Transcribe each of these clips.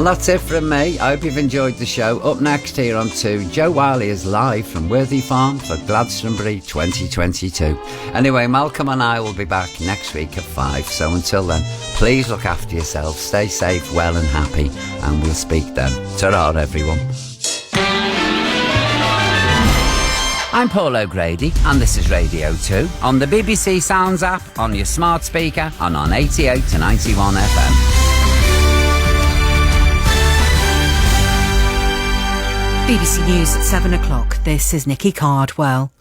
Well, that's it from me. I hope you've enjoyed the show. Up next here on 2, Joe Wiley is live from Worthy Farm for Glastonbury 2022. Anyway, Malcolm and I will be back next week at 5. So until then, please look after yourself, stay safe, well and happy, and we'll speak then. Ta-ra, everyone. I'm Paul O'Grady, and this is Radio 2 on the BBC Sounds app, on your smart speaker, and on 88 to 91 FM. BBC News at 7 o'clock. This is Nikki Cardwell.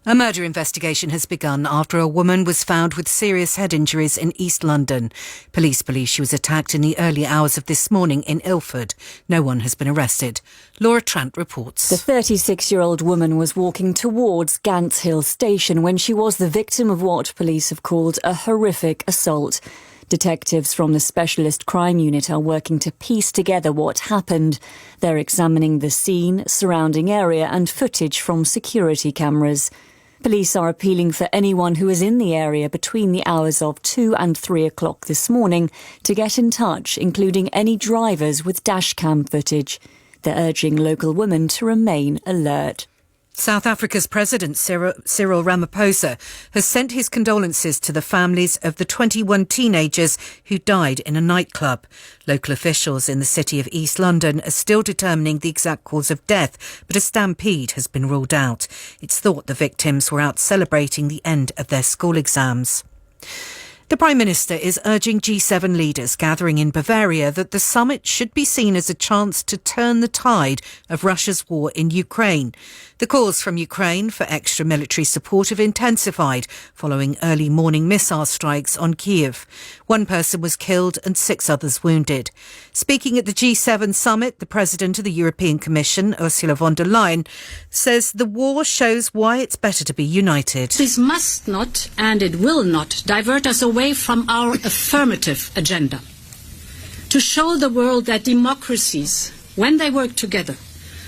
A murder investigation has begun after a woman was found with serious head injuries in East London. Police believe she was attacked in the early hours of this morning in Ilford. No one has been arrested. Laura Trant reports. The 36-year-old woman was walking towards Gants Hill Station when she was the victim of what police have called a horrific assault. Detectives from the Specialist Crime Unit are working to piece together what happened. They're examining the scene, surrounding area and footage from security cameras. Police are appealing for anyone who is in the area between the hours of 2 and 3 o'clock this morning to get in touch, including any drivers with dashcam footage. They're urging local women to remain alert. South Africa's President Cyril Ramaphosa has sent his condolences to the families of the 21 teenagers who died in a nightclub. Local officials in the city of East London are still determining the exact cause of death, but a stampede has been ruled out. It's thought the victims were out celebrating the end of their school exams. The Prime Minister is urging G7 leaders gathering in Bavaria that the summit should be seen as a chance to turn the tide of Russia's war in Ukraine. The calls from Ukraine for extra military support have intensified following early morning missile strikes on Kyiv. One person was killed and 6 others wounded. Speaking at the G7 summit, the President of the European Commission, Ursula von der Leyen, says the war shows why it's better to be united. This must not, and it will not, divert us away from our affirmative agenda. To show the world that democracies, when they work together,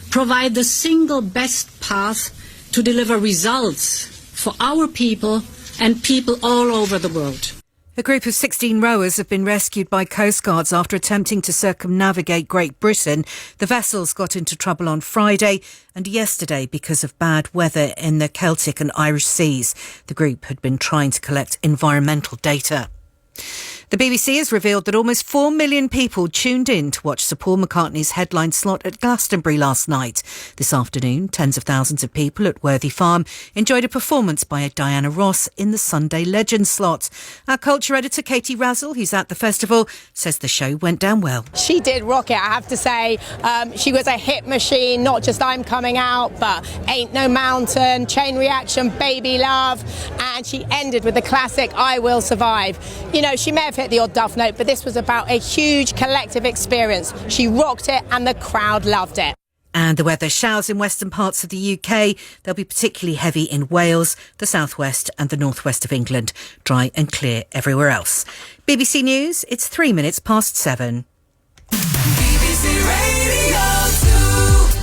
provide the single best path to deliver results for our people and people all over the world. A group of 16 rowers have been rescued by coastguards after attempting to circumnavigate Great Britain. The vessels got into trouble on Friday and yesterday because of bad weather in the Celtic and Irish seas. The group had been trying to collect environmental data. The BBC has revealed that almost 4 million people tuned in to watch Sir Paul McCartney's headline slot at Glastonbury last night. This afternoon, tens of thousands of people at Worthy Farm enjoyed a performance by Diana Ross in the Sunday Legend slot. Our culture editor Katie Razzle, who's at the festival, says the show went down well. She did rock it, I have to say. She was a hit machine, not just I'm Coming Out, but Ain't No Mountain, Chain Reaction, Baby Love, and she ended with the classic I Will Survive. You know, she may have hit the odd duff note, but this was about a huge collective experience. She rocked it and the crowd loved it. And the weather: showers in western parts of the UK. They'll be particularly heavy in Wales, the southwest and the northwest of England. Dry and clear everywhere else. BBC News, it's 3 minutes past 7. BBC Radio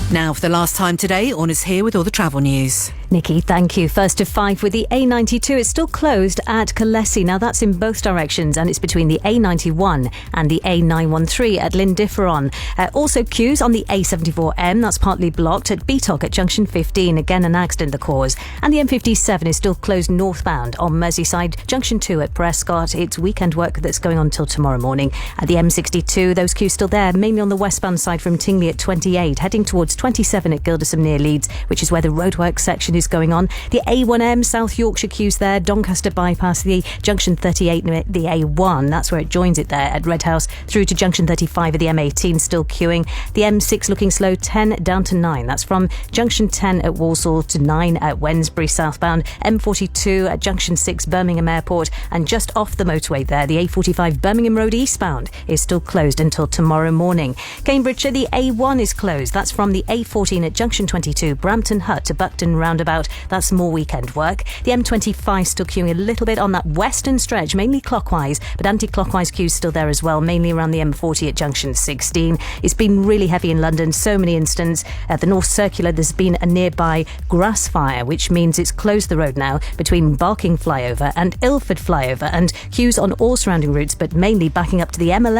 2. Now for the last time today, Orna's here with all the travel news. Nikki, thank you. First to 5 with the A92. It's still closed at Colessi. Now that's in both directions, and it's between the A91 and the A913 at Lindifferon. Also queues on the A74M. That's partly blocked at Beatock at junction 15. Again, an accident the cause. And the M57 is still closed northbound on Merseyside, junction 2 at Prescott. It's weekend work that's going on till tomorrow morning. At the M62, those queues still there, mainly on the westbound side from Tingley at 28, heading towards 27 at Gildersham near Leeds, which is where the roadwork section is going on. The A1M, South Yorkshire queues there, Doncaster bypass, the junction 38 near the A1, that's where it joins it there at Redhouse, through to junction 35 of the M18 still queuing. The M6 looking slow, 10 down to 9, that's from junction 10 at Walsall to 9 at Wednesbury southbound. M42 at junction 6 Birmingham Airport, and just off the motorway there, the A45 Birmingham Road eastbound is still closed until tomorrow morning. Cambridgeshire, the A1 is closed, that's from the A14 at junction 22 Brampton Hut to Buckton roundabout. That's more weekend work. The M25 still queuing a little bit on that western stretch, mainly clockwise, but anti-clockwise queues still there as well, mainly around the M40 at junction 16. It's been really heavy in London, so many incidents. At the North Circular, there's been a nearby grass fire, which means it's closed the road now between Barking flyover and Ilford flyover, and queues on all surrounding routes, but mainly backing up to the M11.